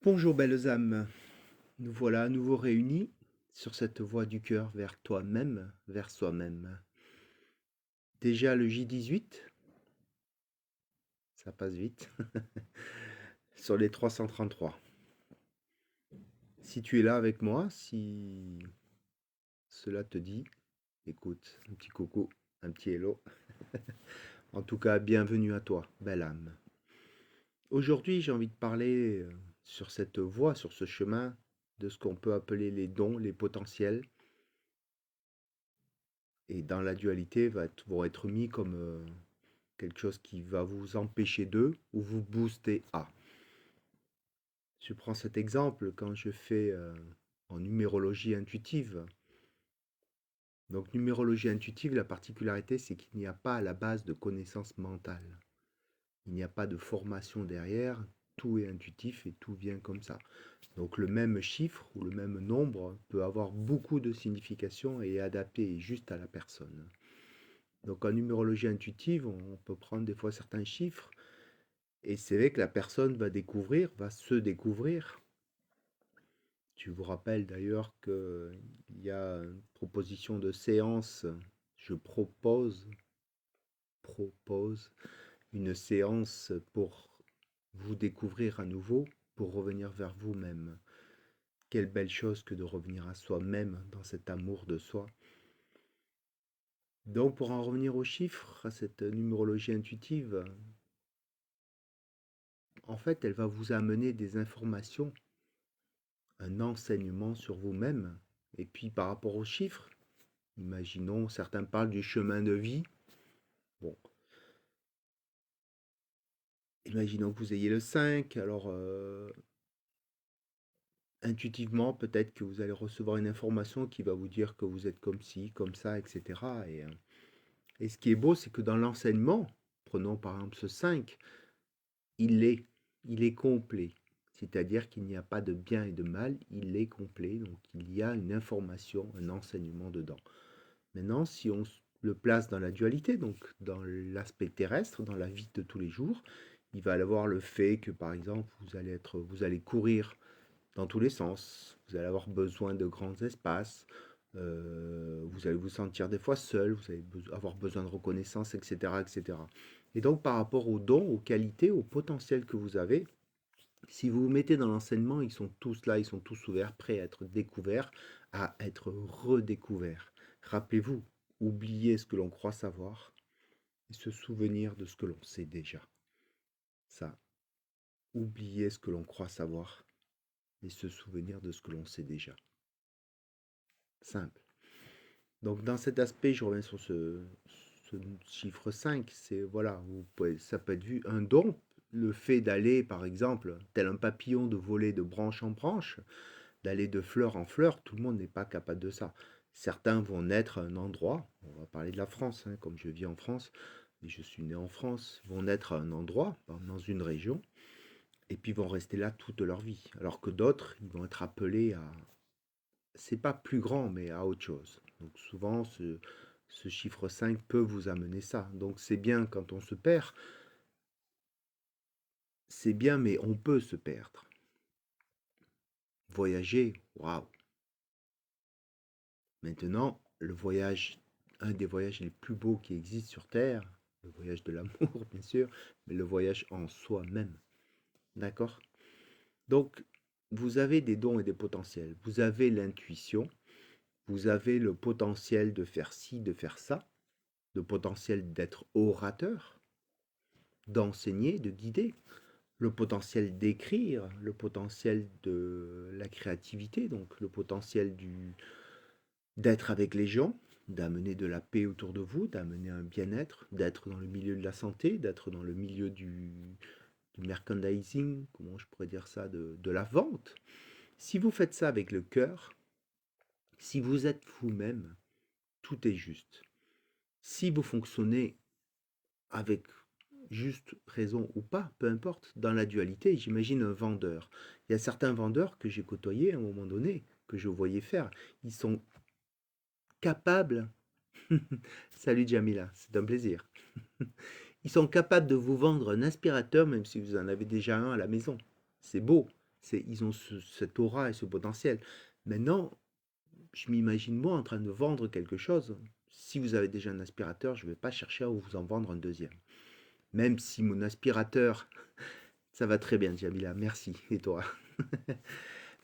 Bonjour belles âmes, nous voilà à nouveau réunis sur cette voie du cœur vers toi-même, vers soi-même. Déjà le J18, ça passe vite, sur les 333. Si tu es là avec moi, si cela te dit, écoute, un petit coucou, un petit hello. En tout cas, bienvenue à toi, belle âme. Aujourd'hui, j'ai envie de parler sur cette voie, sur ce chemin, de ce qu'on peut appeler les dons, les potentiels. Et dans la dualité, vont être mis comme quelque chose qui va vous empêcher de ou vous booster à. Je prends cet exemple quand je fais en numérologie intuitive. Donc numérologie intuitive, la particularité, c'est qu'il n'y a pas à la base de connaissances mentales. Il n'y a pas de formation derrière, tout est intuitif et tout vient comme ça. Donc le même chiffre ou le même nombre peut avoir beaucoup de significations et est adapté juste à la personne. Donc en numérologie intuitive, on peut prendre des fois certains chiffres. Et c'est vrai que la personne va se découvrir. Tu vous rappelles d'ailleurs qu'il y a une proposition de séance. Je propose une séance pour vous découvrir à nouveau, pour revenir vers vous-même. Quelle belle chose que de revenir à soi-même dans cet amour de soi. Donc pour en revenir aux chiffres, à cette numérologie intuitive, en fait, elle va vous amener des informations, un enseignement sur vous-même. Et puis par rapport aux chiffres, imaginons, certains parlent du chemin de vie. Bon, imaginons que vous ayez le 5, alors intuitivement, peut-être que vous allez recevoir une information qui va vous dire que vous êtes comme ci, comme ça, etc. Et ce qui est beau, c'est que dans l'enseignement, prenons par exemple ce 5, il est, il est complet. C'est-à-dire qu'il n'y a pas de bien et de mal, il est complet, donc il y a une information, un enseignement dedans. Maintenant, si on le place dans la dualité, donc dans l'aspect terrestre, dans la vie de tous les jours, il va avoir le fait que, par exemple, vous allez courir dans tous les sens, vous allez avoir besoin de grands espaces, vous allez vous sentir des fois seul, vous allez avoir besoin de reconnaissance, etc., etc. Et donc, par rapport aux dons, aux qualités, au potentiel que vous avez, si vous vous mettez dans l'enseignement, ils sont tous là, ils sont tous ouverts, prêts à être découverts, à être redécouverts. Rappelez-vous, oubliez ce que l'on croit savoir et se souvenir de ce que l'on sait déjà. Ça, oubliez ce que l'on croit savoir et se souvenir de ce que l'on sait déjà. Simple. Donc dans cet aspect, je reviens sur ce chiffre 5, c'est voilà, ça peut être vu un don, le fait d'aller par exemple, tel un papillon, de voler de branche en branche, d'aller de fleur en fleur, tout le monde n'est pas capable de ça. Certains vont naître à un endroit, on va parler de la France, hein, comme je vis en France, et je suis né en France, vont naître à un endroit, dans une région, et puis vont rester là toute leur vie. Alors que d'autres, ils vont être appelés à, c'est pas plus grand, mais à autre chose. Donc souvent, ce chiffre 5 peut vous amener ça. Donc c'est bien quand on se perd, c'est bien, mais on peut se perdre. Voyager, waouh. Maintenant, le voyage, un des voyages les plus beaux qui existent sur Terre, le voyage de l'amour, bien sûr, mais le voyage en soi-même. D'accord? Donc, vous avez des dons et des potentiels. Vous avez l'intuition, vous avez le potentiel de faire ci, de faire ça, le potentiel d'être orateur, d'enseigner, de guider, le potentiel d'écrire, le potentiel de la créativité, donc le potentiel d'être avec les gens, d'amener de la paix autour de vous, d'amener un bien-être, d'être dans le milieu de la santé, d'être dans le milieu du merchandising, comment je pourrais dire ça, de la vente. Si vous faites ça avec le cœur, si vous êtes vous-même, tout est juste. Si vous fonctionnez avec juste raison ou pas, peu importe, dans la dualité, j'imagine un vendeur. Il y a certains vendeurs que j'ai côtoyés à un moment donné, que je voyais faire. Ils sont capables. Salut Jamila, c'est un plaisir. Ils sont capables de vous vendre un aspirateur même si vous en avez déjà un à la maison. C'est beau, Ils ont cette aura et ce potentiel. Maintenant, je m'imagine moi en train de vendre quelque chose. Si vous avez déjà un aspirateur, je ne vais pas chercher à vous en vendre un deuxième. Même si mon aspirateur, ça va très bien, Jamila, merci. Et toi?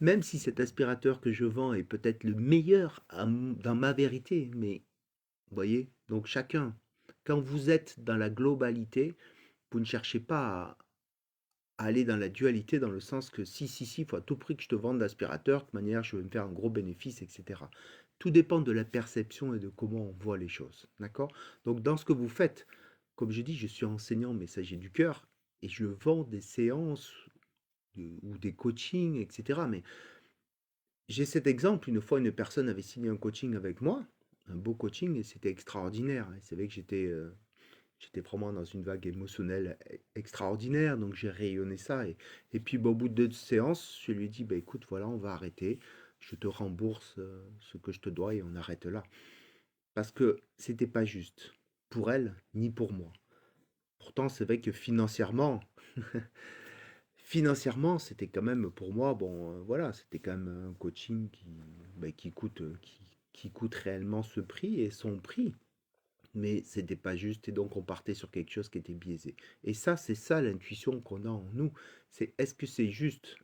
Même si cet aspirateur que je vends est peut-être le meilleur dans ma vérité, mais vous voyez, donc chacun, quand vous êtes dans la globalité, vous ne cherchez pas à aller dans la dualité, dans le sens que si, il faut à tout prix que je te vende l'aspirateur, de toute manière, je vais me faire un gros bénéfice, etc. Tout dépend de la perception et de comment on voit les choses. D'accord? Donc, dans ce que vous faites, comme je dis, je suis enseignant messager du cœur et je vends des séances ou des coachings, etc. Mais j'ai cet exemple, une fois, une personne avait signé un coaching avec moi, un beau coaching, et c'était extraordinaire. Et c'est vrai que j'étais vraiment dans une vague émotionnelle extraordinaire, donc j'ai rayonné ça. Et puis, bah, au bout de 2 séances, je lui ai dit, bah, écoute, voilà, on va arrêter. Je te rembourse ce que je te dois et on arrête là. Parce que c'était pas juste pour elle ni pour moi. Pourtant, c'est vrai que financièrement, c'était quand même pour moi, bon, voilà, c'était quand même un coaching bah, qui coûte réellement ce prix et son prix. Mais c'était pas juste et donc on partait sur quelque chose qui était biaisé. Et ça, c'est ça l'intuition qu'on a en nous. C'est est-ce que c'est juste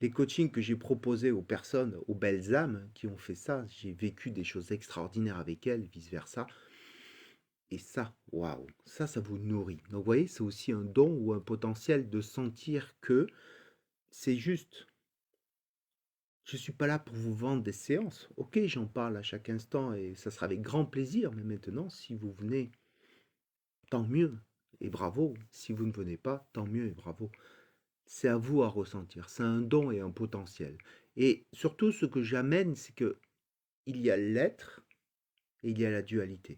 les coachings que j'ai proposés aux personnes, aux belles âmes qui ont fait ça, j'ai vécu des choses extraordinaires avec elles, vice-versa. Et ça, waouh, ça vous nourrit. Donc vous voyez, c'est aussi un don ou un potentiel de sentir que c'est juste. Je suis pas là pour vous vendre des séances. Ok, j'en parle à chaque instant et ça sera avec grand plaisir. Mais maintenant, si vous venez, tant mieux et bravo. Si vous ne venez pas, tant mieux et bravo. C'est à vous à ressentir. C'est un don et un potentiel. Et surtout, ce que j'amène, c'est que il y a l'être et il y a la dualité.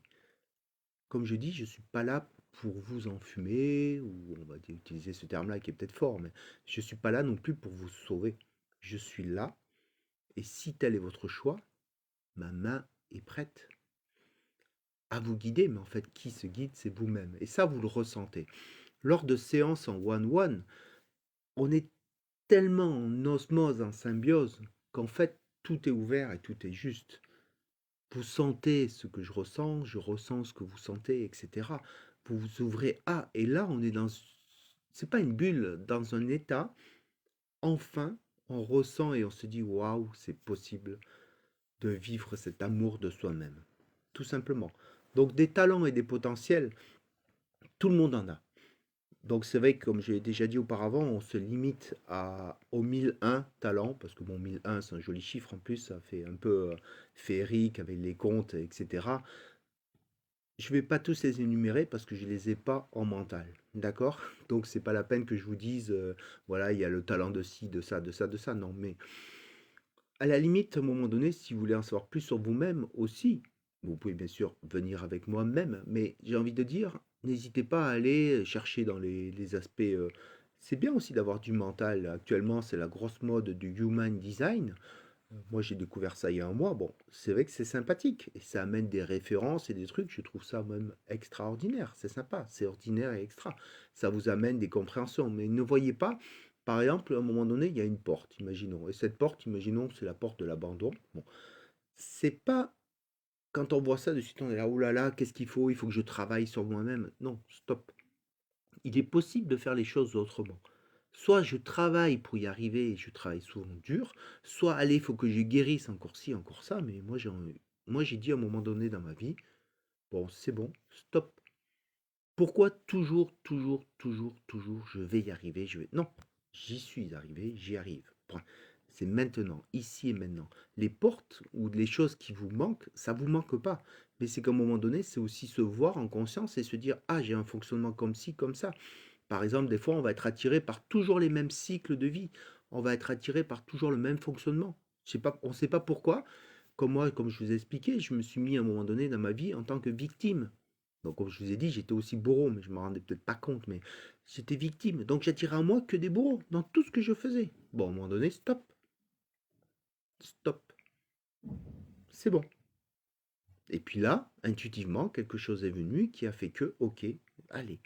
Comme je dis, je ne suis pas là pour vous enfumer, ou on va utiliser ce terme-là qui est peut-être fort, mais je ne suis pas là non plus pour vous sauver. Je suis là, et si tel est votre choix, ma main est prête à vous guider, mais en fait, qui se guide, c'est vous-même. Et ça, vous le ressentez. Lors de séances en one-one, on est tellement en osmose, en symbiose, qu'en fait, tout est ouvert et tout est juste. Vous sentez ce que je ressens ce que vous sentez, etc. Vous vous ouvrez à, et là, on est c'est pas une bulle, dans un état, enfin, on ressent et on se dit, waouh, c'est possible de vivre cet amour de soi-même. Tout simplement. Donc, des talents et des potentiels, tout le monde en a. Donc c'est vrai que comme j'ai déjà dit auparavant, on se limite aux 1001 talents, parce que bon, 1001 c'est un joli chiffre en plus, ça fait un peu féerique avec les comptes, etc. Je ne vais pas tous les énumérer parce que je ne les ai pas en mental, d'accord? Donc c'est pas la peine que je vous dise, voilà, il y a le talent de ci, de ça, de ça, de ça, non, mais à la limite, à un moment donné, si vous voulez en savoir plus sur vous-même aussi, vous pouvez bien sûr venir avec moi-même, mais j'ai envie de dire, n'hésitez pas à aller chercher dans les aspects. C'est bien aussi d'avoir du mental. Actuellement, c'est la grosse mode du human design. Moi, j'ai découvert ça il y a un mois. Bon, c'est vrai que c'est sympathique et ça amène des références et des trucs. Je trouve ça même extraordinaire. C'est sympa, c'est ordinaire et extra. Ça vous amène des compréhensions. Mais ne voyez pas, par exemple, à un moment donné, il y a une porte, imaginons. Et cette porte, imaginons, c'est la porte de l'abandon. Bon, c'est pas quand on voit ça de suite, on est là, oh là là, qu'est-ce qu'il faut? Il faut que je travaille sur moi-même. Non, stop. Il est possible de faire les choses autrement. Soit je travaille pour y arriver et je travaille souvent dur, soit allez, il faut que je guérisse encore ci, encore ça, mais moi j'ai dit à un moment donné dans ma vie, bon, c'est bon, stop. Pourquoi toujours, je vais y arriver, je vais. Non, j'y suis arrivé, j'y arrive. Point. C'est maintenant, ici et maintenant. Les portes ou les choses qui vous manquent, ça vous manque pas. Mais c'est qu'à un moment donné, c'est aussi se voir en conscience et se dire, ah, j'ai un fonctionnement comme ci, comme ça. Par exemple, des fois, on va être attiré par toujours les mêmes cycles de vie. On va être attiré par toujours le même fonctionnement. Je sais pas, on ne sait pas pourquoi. Comme moi, comme je vous ai expliqué, je me suis mis à un moment donné dans ma vie en tant que victime. Donc, comme je vous ai dit, j'étais aussi bourreau, mais je ne me rendais peut-être pas compte, mais j'étais victime. Donc, j'attirais à moi que des bourreaux dans tout ce que je faisais. Bon, à un moment donné, stop, stop, c'est bon. Et puis là, intuitivement, quelque chose est venu qui a fait que, ok, allez,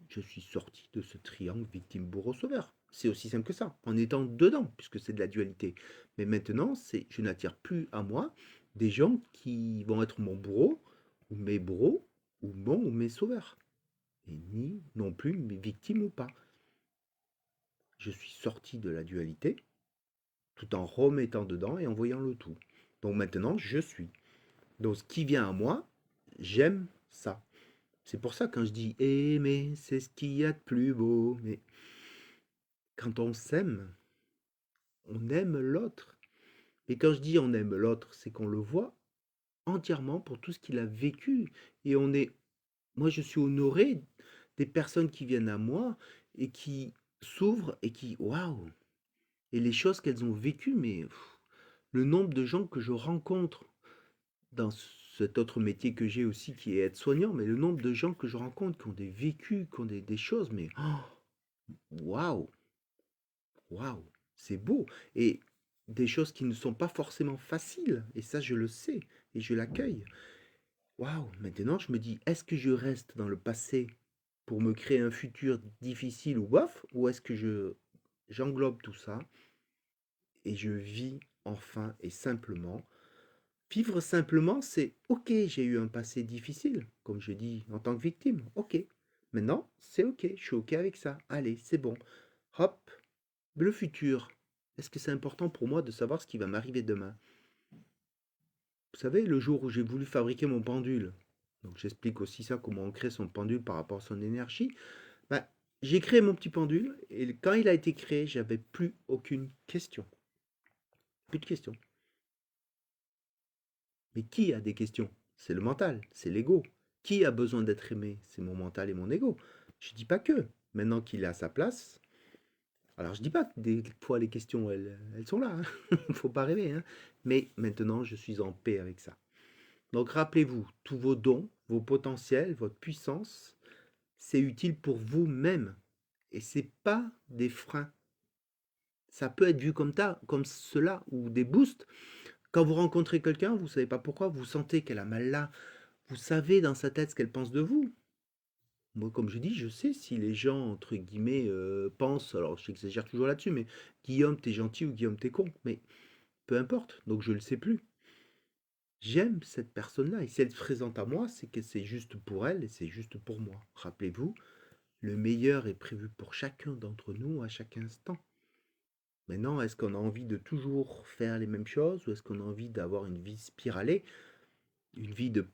Je suis sorti de ce triangle victime-bourreau-sauveur. C'est aussi simple que ça, en étant dedans, puisque c'est de la dualité. Mais maintenant, je n'attire plus à moi des gens qui vont être mon bourreau, ou mes bourreaux, ou mes sauveurs. Et ni non plus mes victimes ou pas. Je suis sorti de la dualité, tout en remettant dedans et en voyant le tout. Donc maintenant, je suis. Donc ce qui vient à moi, j'aime ça. C'est pour ça quand je dis aimer, c'est ce qu'il y a de plus beau. Mais quand on s'aime, on aime l'autre. Et quand je dis on aime l'autre, c'est qu'on le voit entièrement pour tout ce qu'il a vécu. Et moi je suis honoré des personnes qui viennent à moi et qui s'ouvrent et qui, waouh, et les choses qu'elles ont vécues, mais le nombre de gens que je rencontre dans cet autre métier que j'ai aussi qui est aide-soignant, mais le nombre de gens que je rencontre qui ont des vécus, qui ont des choses, mais waouh, waouh, c'est beau. Et des choses qui ne sont pas forcément faciles, et ça je le sais, et je l'accueille. Waouh, maintenant je me dis, est-ce que je reste dans le passé pour me créer un futur difficile ou bof, ou est-ce que j'englobe tout ça et je vis enfin et simplement. Vivre simplement, c'est ok, j'ai eu un passé difficile, comme je dis en tant que victime, ok. Maintenant, c'est ok, je suis ok avec ça. Allez, c'est bon. Hop, le futur. Est-ce que c'est important pour moi de savoir ce qui va m'arriver demain? Vous savez, le jour où j'ai voulu fabriquer mon pendule, donc j'explique aussi ça, comment on crée son pendule par rapport à son énergie, bah, j'ai créé mon petit pendule et quand il a été créé, j'avais plus aucune question. Plus de questions. Mais qui a des questions? C'est le mental, c'est l'ego. Qui a besoin d'être aimé? C'est mon mental et mon ego. Je dis pas que. Maintenant qu'il est à sa place, alors je dis pas que des fois les questions, elles sont là, hein. Faut pas rêver, hein. Mais maintenant, je suis en paix avec ça. Donc rappelez-vous, tous vos dons, vos potentiels, votre puissance, c'est utile pour vous-même. Et c'est pas des freins. Ça peut être vu comme cela, ou des boosts. Quand vous rencontrez quelqu'un, vous ne savez pas pourquoi, vous sentez qu'elle a mal là, vous savez dans sa tête ce qu'elle pense de vous. Moi, comme je dis, je sais si les gens, entre guillemets, pensent, alors j'exagère toujours là-dessus, mais Guillaume, t'es gentil ou Guillaume, t'es con. Mais peu importe, donc je ne le sais plus. J'aime cette personne-là, et si elle se présente à moi, c'est que c'est juste pour elle et c'est juste pour moi. Rappelez-vous, le meilleur est prévu pour chacun d'entre nous à chaque instant. Maintenant, est-ce qu'on a envie de toujours faire les mêmes choses ou est-ce qu'on a envie d'avoir une vie spiralée, une vie de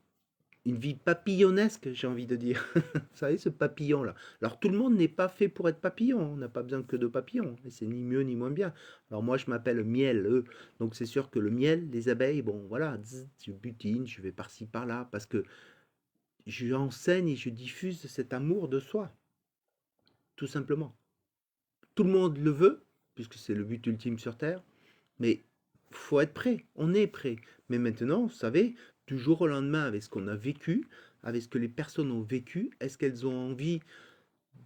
une vie papillonnesque, j'ai envie de dire. Vous savez, ce papillon-là. Alors, tout le monde n'est pas fait pour être papillon. On n'a pas besoin que de papillons. Et c'est ni mieux ni moins bien. Alors, moi, je m'appelle miel, donc, c'est sûr que le miel, les abeilles, bon, voilà, je butine, je vais par-ci, par-là, parce que j'enseigne et je diffuse cet amour de soi, tout simplement. Tout le monde le veut, puisque c'est le but ultime sur Terre, mais faut être prêt. On est prêt. Mais maintenant, vous savez, du jour au lendemain, avec ce qu'on a vécu, avec ce que les personnes ont vécu, est-ce qu'elles ont envie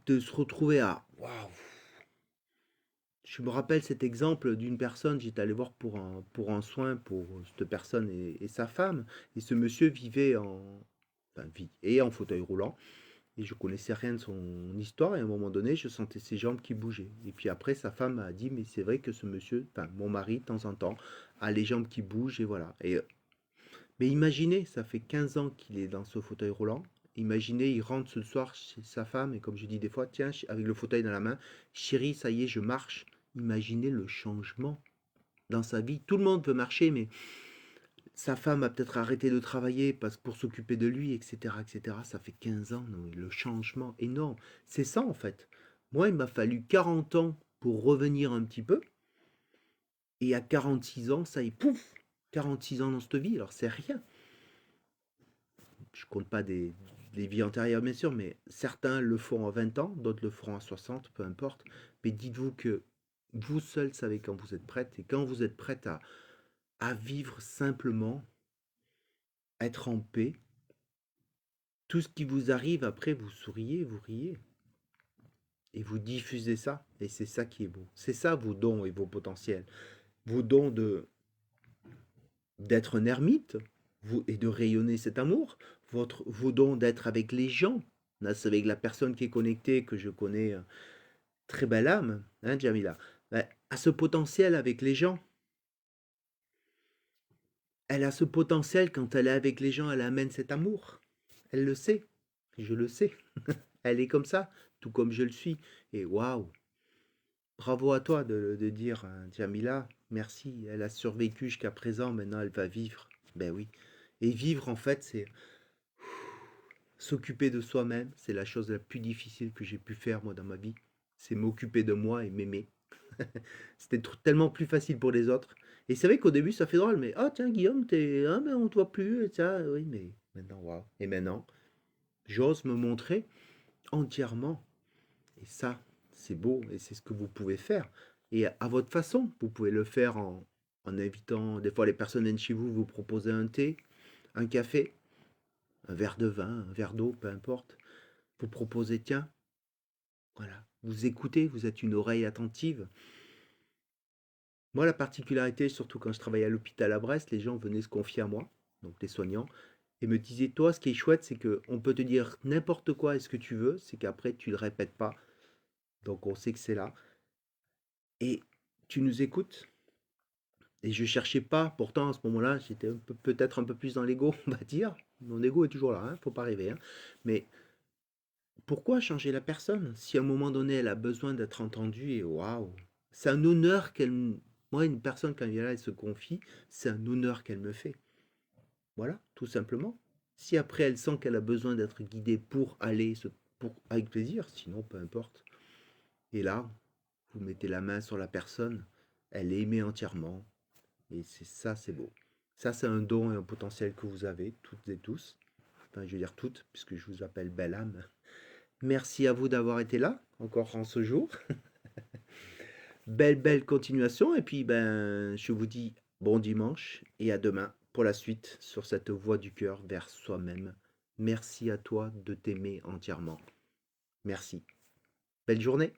de se retrouver à waouh. Je me rappelle cet exemple d'une personne, j'étais allé voir pour un soin pour cette personne et sa femme, et ce monsieur vivait enfin, et en fauteuil roulant, et je connaissais rien de son histoire, et à un moment donné, je sentais ses jambes qui bougeaient. Et puis après, sa femme a dit, mais c'est vrai que ce monsieur, enfin mon mari, de temps en temps, a les jambes qui bougent, et voilà. Mais imaginez, ça fait 15 ans qu'il est dans ce fauteuil roulant. Imaginez, il rentre ce soir chez sa femme, et comme je dis des fois, tiens, avec le fauteuil dans la main, chérie, ça y est, je marche. Imaginez le changement dans sa vie. Tout le monde veut marcher, mais sa femme a peut-être arrêté de travailler pour s'occuper de lui, etc., etc. Ça fait 15 ans, non, le changement énorme. C'est ça, en fait. Moi, il m'a fallu 40 ans pour revenir un petit peu. Et à 46 ans, ça y est, pouf, 46 ans dans cette vie. Alors, c'est rien. Je compte pas des vies antérieures, bien sûr, mais certains le font à 20 ans, d'autres le feront à 60, peu importe. Mais dites-vous que vous seul savez quand vous êtes prête. Et quand vous êtes prête à vivre simplement, être en paix, tout ce qui vous arrive après, vous souriez, vous riez. Et vous diffusez ça. Et c'est ça qui est beau. C'est ça vos dons et vos potentiels. Vos dons d'être un ermite et de rayonner cet amour. Vos dons d'être avec les gens Là, c'est avec la personne qui est connectée que je connais, très belle âme, hein, Jamila. Ben, a ce potentiel avec les gens. Elle a ce potentiel quand elle est avec les gens, elle amène cet amour. Elle le sait. Je le sais. Elle est comme ça, tout comme je le suis. Et waouh, bravo à toi de dire, Jamila, merci, elle a survécu jusqu'à présent, maintenant elle va vivre. Ben oui. Et vivre, en fait, c'est s'occuper de soi-même. C'est la chose la plus difficile que j'ai pu faire, moi, dans ma vie. C'est m'occuper de moi et m'aimer. C'était tellement plus facile pour les autres. Et c'est vrai qu'au début, ça fait drôle, mais ah tiens, Guillaume, ah, mais on te voit plus, et ça, oui, mais maintenant, waouh. Et maintenant, j'ose me montrer entièrement. Et ça, c'est beau, et c'est ce que vous pouvez faire. Et à votre façon, vous pouvez le faire en invitant, des fois, les personnes viennent chez vous, vous proposez un thé, un café, un verre de vin, un verre d'eau, peu importe. Vous proposez, tiens, voilà, vous écoutez, vous êtes une oreille attentive. Moi, la particularité, surtout quand je travaillais à l'hôpital à Brest, les gens venaient se confier à moi, donc les soignants, et me disaient, toi, ce qui est chouette, c'est qu'on peut te dire n'importe quoi et ce que tu veux, c'est qu'après, tu le répètes pas. Donc, on sait que c'est là. Et tu nous écoutes. Et je cherchais pas, pourtant, à ce moment-là, j'étais peut-être un peu plus dans l'ego, on va dire. Mon ego est toujours là, hein, faut pas rêver, hein. Mais pourquoi changer la personne si à un moment donné, elle a besoin d'être entendue et waouh, c'est un honneur qu'elle. Moi, une personne, quand elle vient là, elle se confie, c'est un honneur qu'elle me fait. Voilà, tout simplement. Si après elle sent qu'elle a besoin d'être guidée pour aller, avec plaisir, sinon peu importe. Et là, vous mettez la main sur la personne, elle est aimée entièrement, et c'est ça, c'est beau. Ça, c'est un don et un potentiel que vous avez, toutes et tous. Enfin, je veux dire toutes, puisque je vous appelle belle âme. Merci à vous d'avoir été là, encore en ce jour. Belle continuation, et puis ben, je vous dis bon dimanche, et à demain pour la suite sur cette voie du cœur vers soi-même. Merci à toi de t'aimer entièrement. Merci. Belle journée.